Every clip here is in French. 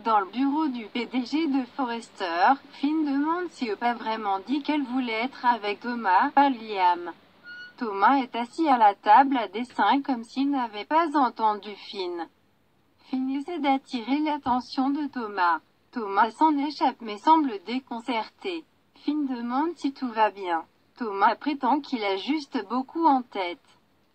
Dans le bureau du PDG de Forrester, Finn demande si Hope a vraiment dit qu'elle voulait être avec Thomas, pas Liam. Thomas est assis à la table à dessin comme s'il n'avait pas entendu Finn. Finn essaie d'attirer l'attention de Thomas. Thomas s'en échappe mais semble déconcerté. Finn demande si tout va bien. Thomas prétend qu'il a juste beaucoup en tête.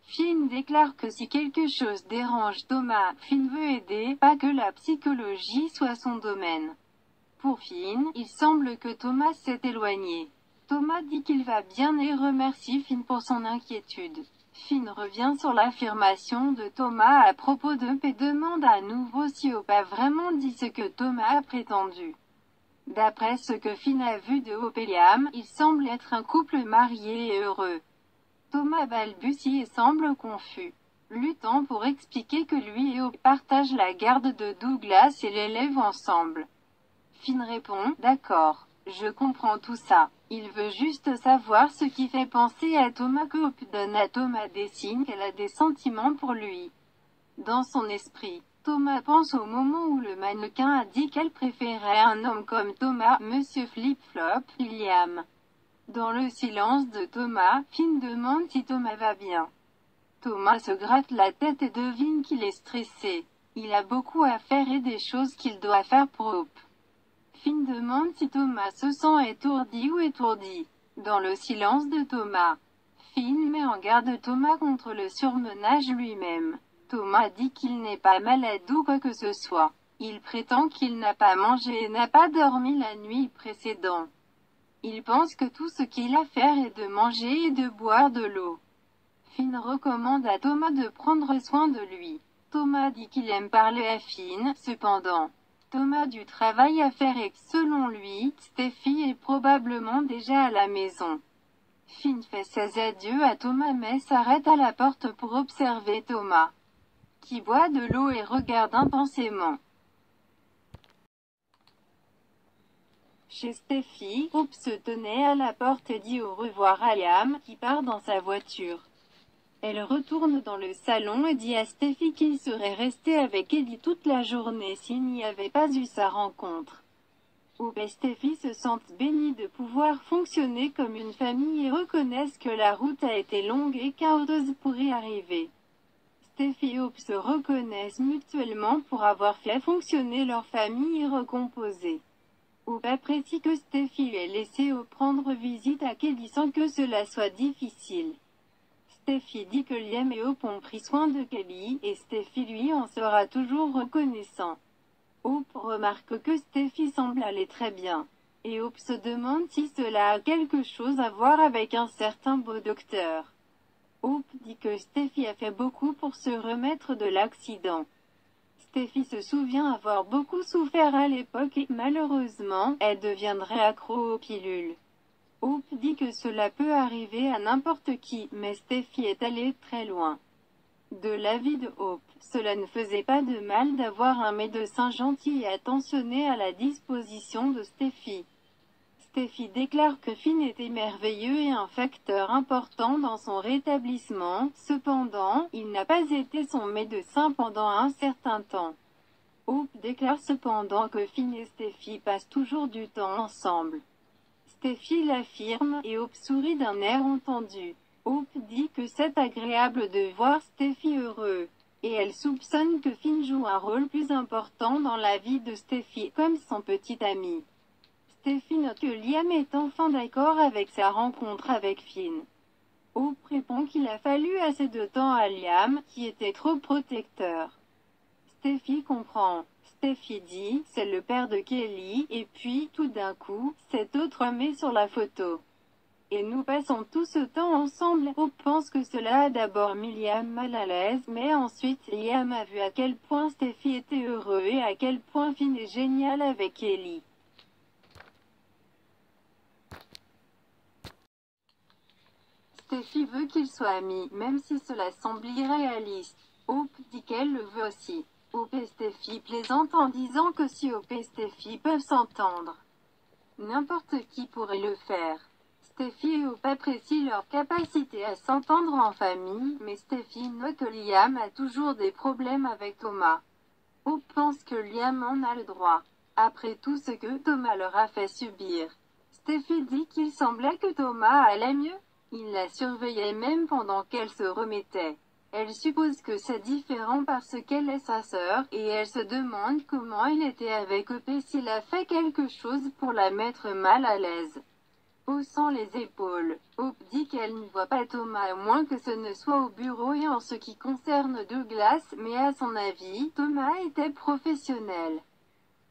Finn déclare que si quelque chose dérange Thomas, Finn veut aider, pas que la psychologie soit son domaine. Pour Finn, il semble que Thomas s'est éloigné. Thomas dit qu'il va bien et remercie Finn pour son inquiétude. Finn revient sur l'affirmation de Thomas à propos d'Hope et demande à nouveau si Hope a vraiment dit ce que Thomas a prétendu. D'après ce que Finn a vu de Hope et Liam, il semble être un couple marié et heureux. Thomas balbutie et semble confus, luttant pour expliquer que lui et Hope partagent la garde de Douglas et l'élèvent ensemble. Finn répond « D'accord, je comprends tout ça. Il veut juste savoir ce qui fait penser à Thomas que Hope donne à Thomas des signes qu'elle a des sentiments pour lui. » Dans son esprit, Thomas pense au moment où le mannequin a dit qu'elle préférait un homme comme Thomas, Monsieur Flip-Flop, Liam. Dans le silence de Thomas, Finn demande si Thomas va bien. Thomas se gratte la tête et devine qu'il est stressé. Il a beaucoup à faire et des choses qu'il doit faire pour Hope. Finn demande si Thomas se sent étourdi ou étourdi. Dans le silence de Thomas, Finn met en garde Thomas contre le surmenage lui-même. Thomas dit qu'il n'est pas malade ou quoi que ce soit. Il prétend qu'il n'a pas mangé et n'a pas dormi la nuit précédente. Il pense que tout ce qu'il a à faire est de manger et de boire de l'eau. Finn recommande à Thomas de prendre soin de lui. Thomas dit qu'il aime parler à Finn, cependant. Thomas a du travail à faire et, selon lui, Steffi est probablement déjà à la maison. Finn fait ses adieux à Thomas mais s'arrête à la porte pour observer Thomas, qui boit de l'eau et regarde intensément. Chez Steffi, Hope se tenait à la porte et dit au revoir à Liam, qui part dans sa voiture. Elle retourne dans le salon et dit à Steffi qu'il serait resté avec Ellie toute la journée s'il n'y avait pas eu sa rencontre. Hope et Steffi se sentent bénis de pouvoir fonctionner comme une famille et reconnaissent que la route a été longue et chaotique pour y arriver. Steffi et Hope se reconnaissent mutuellement pour avoir fait fonctionner leur famille et recomposer. Hope apprécie que Steffi ait laissé Hope prendre visite à Kelly sans que cela soit difficile. Steffi dit que Liam et Hope ont pris soin de Kelly, et Steffi lui en sera toujours reconnaissant. Hope remarque que Steffi semble aller très bien. Et Hope se demande si cela a quelque chose à voir avec un certain beau docteur. Hope dit que Steffi a fait beaucoup pour se remettre de l'accident. Steffi se souvient avoir beaucoup souffert à l'époque et, malheureusement, elle deviendrait accro aux pilules. Hope dit que cela peut arriver à n'importe qui, mais Steffi est allée très loin. De l'avis de Hope, cela ne faisait pas de mal d'avoir un médecin gentil et attentionné à la disposition de Steffi. Steffi déclare que Finn était merveilleux et un facteur important dans son rétablissement, cependant, il n'a pas été son médecin pendant un certain temps. Hope déclare cependant que Finn et Steffi passent toujours du temps ensemble. Steffi l'affirme, et Hope sourit d'un air entendu. Hope dit que c'est agréable de voir Steffi heureux. Et elle soupçonne que Finn joue un rôle plus important dans la vie de Steffi, comme son petit ami. Steffi note que Liam est enfin d'accord avec sa rencontre avec Finn. Hope répond qu'il a fallu assez de temps à Liam, qui était trop protecteur. Steffi comprend. Steffi dit, c'est le père de Kelly, et puis, tout d'un coup, cet autre homme est sur la photo. Et nous passons tout ce temps ensemble. Hope pense que cela a d'abord mis Liam mal à l'aise, mais ensuite Liam a vu à quel point Steffi était heureux et à quel point Finn est génial avec Kelly. Steffi veut qu'ils soient amis, même si cela semble irréaliste. Hope dit qu'elle le veut aussi. Hope et Steffi plaisantent en disant que si Hope et Steffi peuvent s'entendre, n'importe qui pourrait le faire. Steffi et Hope apprécient leur capacité à s'entendre en famille, mais Steffi note que Liam a toujours des problèmes avec Thomas. Hope pense que Liam en a le droit. Après tout ce que Thomas leur a fait subir. Steffi dit qu'il semblait que Thomas allait mieux. Il la surveillait même pendant qu'elle se remettait. Elle suppose que c'est différent parce qu'elle est sa sœur, et elle se demande comment il était avec Hope et s'il a fait quelque chose pour la mettre mal à l'aise. Haussant les épaules, Hope dit qu'elle ne voit pas Thomas à moins que ce ne soit au bureau et en ce qui concerne Douglas, mais à son avis, Thomas était professionnel.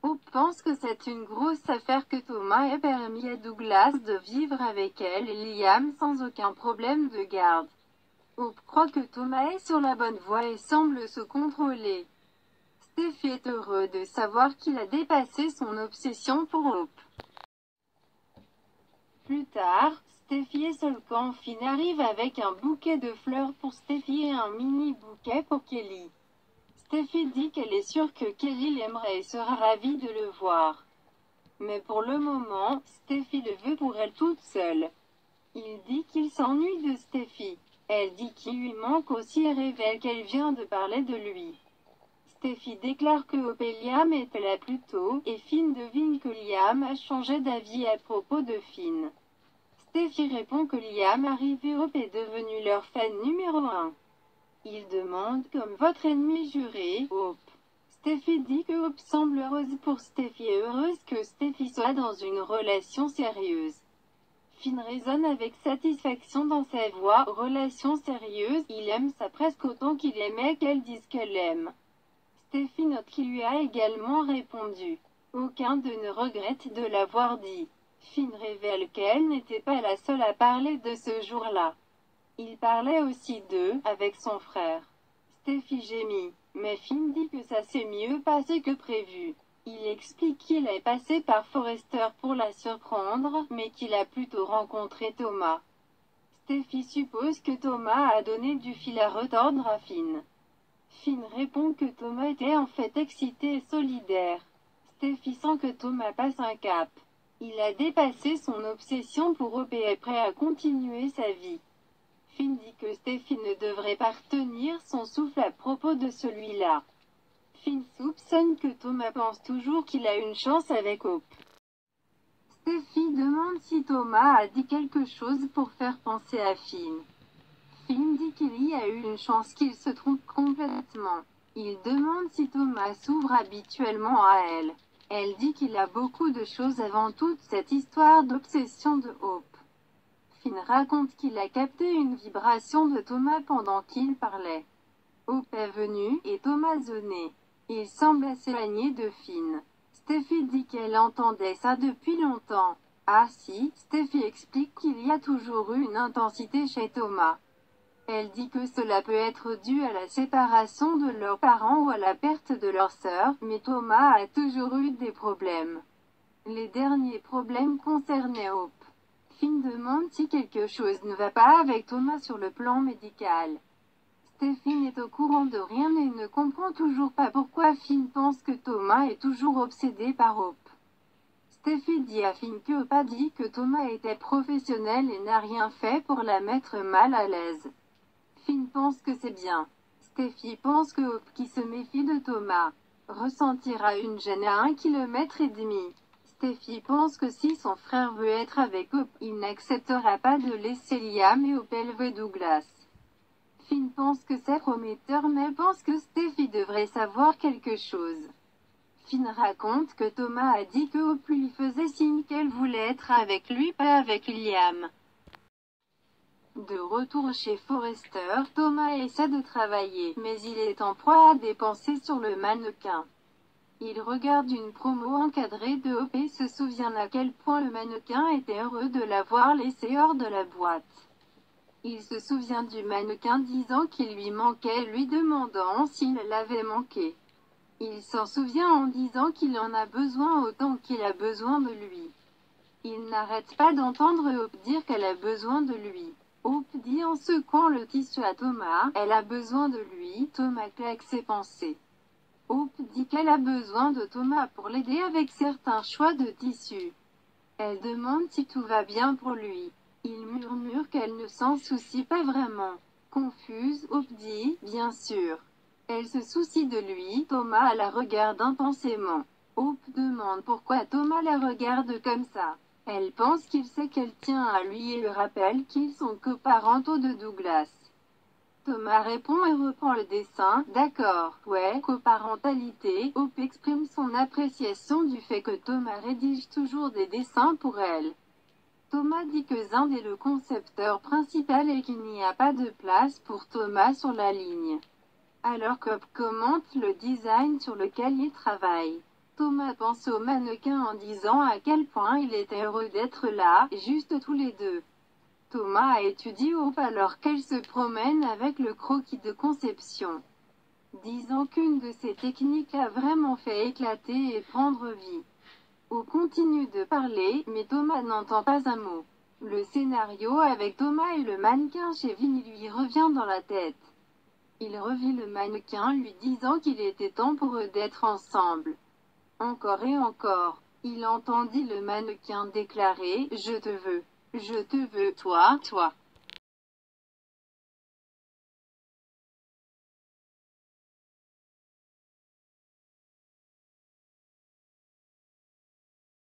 Hope pense que c'est une grosse affaire que Thomas ait permis à Douglas de vivre avec elle et Liam sans aucun problème de garde. Hope croit que Thomas est sur la bonne voie et semble se contrôler. Steffi est heureux de savoir qu'il a dépassé son obsession pour Hope. Plus tard, Steffi et seule quand Finn arrive avec un bouquet de fleurs pour Steffi et un mini bouquet pour Kelly. Steffi dit qu'elle est sûre que Kelly l'aimerait et sera ravie de le voir. Mais pour le moment, Steffi le veut pour elle toute seule. Il dit qu'il s'ennuie de Steffi. Elle dit qu'il lui manque aussi et révèle qu'elle vient de parler de lui. Steffi déclare que Hope et Liam étaient là plus tôt, et Finn devine que Liam a changé d'avis à propos de Finn. Steffi répond que Liam arrive et Hope est devenu leur fan numéro 1. Il demande comme votre ennemi juré, Hope. Steffi dit que Hope semble heureuse pour Steffi et heureuse que Steffi soit dans une relation sérieuse. Finn résonne avec satisfaction dans sa voix. Relation sérieuse, il aime ça presque autant qu'il aimait qu'elle dise qu'elle l'aime. Steffi note qu'il lui a également répondu. Aucun d'eux ne regrette de l'avoir dit. Finn révèle qu'elle n'était pas la seule à parler de ce jour-là. Il parlait aussi d'eux, avec son frère. Steffi gémit, mais Finn dit que ça s'est mieux passé que prévu. Il explique qu'il est passé par Forrester pour la surprendre, mais qu'il a plutôt rencontré Thomas. Steffi suppose que Thomas a donné du fil à retordre à Finn. Finn répond que Thomas était en fait excité et solidaire. Steffi sent que Thomas passe un cap. Il a dépassé son obsession pour Hope et est prêt à continuer sa vie. Finn dit que Steffi ne devrait pas retenir son souffle à propos de celui-là. Finn soupçonne que Thomas pense toujours qu'il a une chance avec Hope. Steffi demande si Thomas a dit quelque chose pour faire penser à Finn. Finn dit qu'il y a eu une chance qu'il se trompe complètement. Il demande si Thomas s'ouvre habituellement à elle. Elle dit qu'il a beaucoup de choses avant toute cette histoire d'obsession de Hope. Finn raconte qu'il a capté une vibration de Thomas pendant qu'il parlait. Hope est venue, et Thomas zonait. Il semble s'éloigner de Finn. Steffi dit qu'elle entendait ça depuis longtemps. Ah si, Steffi explique qu'il y a toujours eu une intensité chez Thomas. Elle dit que cela peut être dû à la séparation de leurs parents ou à la perte de leur sœur, mais Thomas a toujours eu des problèmes. Les derniers problèmes concernaient Hope. Finn demande si quelque chose ne va pas avec Thomas sur le plan médical. Steffi n'est au courant de rien et ne comprend toujours pas pourquoi Finn pense que Thomas est toujours obsédé par Hope. Steffi dit à Finn que Hope a dit que Thomas était professionnel et n'a rien fait pour la mettre mal à l'aise. Finn pense que c'est bien. Steffi pense que Hope, qui se méfie de Thomas, ressentira une gêne à 1,5 km. Steffi pense que si son frère veut être avec Hope, il n'acceptera pas de laisser Liam et Hope élever Douglas. Finn pense que c'est prometteur mais pense que Steffi devrait savoir quelque chose. Finn raconte que Thomas a dit que Hope lui faisait signe qu'elle voulait être avec lui, pas avec Liam. De retour chez Forrester, Thomas essaie de travailler, mais il est en proie à des pensées sur le mannequin. Il regarde une promo encadrée de Hope et se souvient à quel point le mannequin était heureux de l'avoir laissé hors de la boîte. Il se souvient du mannequin disant qu'il lui manquait, lui demandant s'il l'avait manqué. Il s'en souvient en disant qu'il en a besoin autant qu'il a besoin de lui. Il n'arrête pas d'entendre Hope dire qu'elle a besoin de lui. Hope dit en secouant le tissu à Thomas, elle a besoin de lui. Thomas claque ses pensées. Hope dit qu'elle a besoin de Thomas pour l'aider avec certains choix de tissu. Elle demande si tout va bien pour lui. Il murmure qu'elle ne s'en soucie pas vraiment. Confuse, Hope dit, bien sûr. Elle se soucie de lui. Thomas la regarde intensément. Hope demande pourquoi Thomas la regarde comme ça. Elle pense qu'il sait qu'elle tient à lui et le rappelle qu'ils sont coparentaux de Douglas. Thomas répond et reprend le dessin. D'accord, ouais, coparentalité. Hope exprime son appréciation du fait que Thomas rédige toujours des dessins pour elle. Thomas dit que Zand est le concepteur principal et qu'il n'y a pas de place pour Thomas sur la ligne. Alors qu'Hope commente le design sur lequel il travaille. Thomas pense au mannequin en disant à quel point il était heureux d'être là, juste tous les deux. Thomas étudie Hope alors qu'elle se promène avec le croquis de conception, disant qu'une de ses techniques a vraiment fait éclater et prendre vie. Hope continue de parler, mais Thomas n'entend pas un mot. Le scénario avec Thomas et le mannequin chez Vinny lui revient dans la tête. Il revit le mannequin lui disant qu'il était temps pour eux d'être ensemble. Encore et encore. Il entendit le mannequin déclarer « Je te veux, toi, toi ».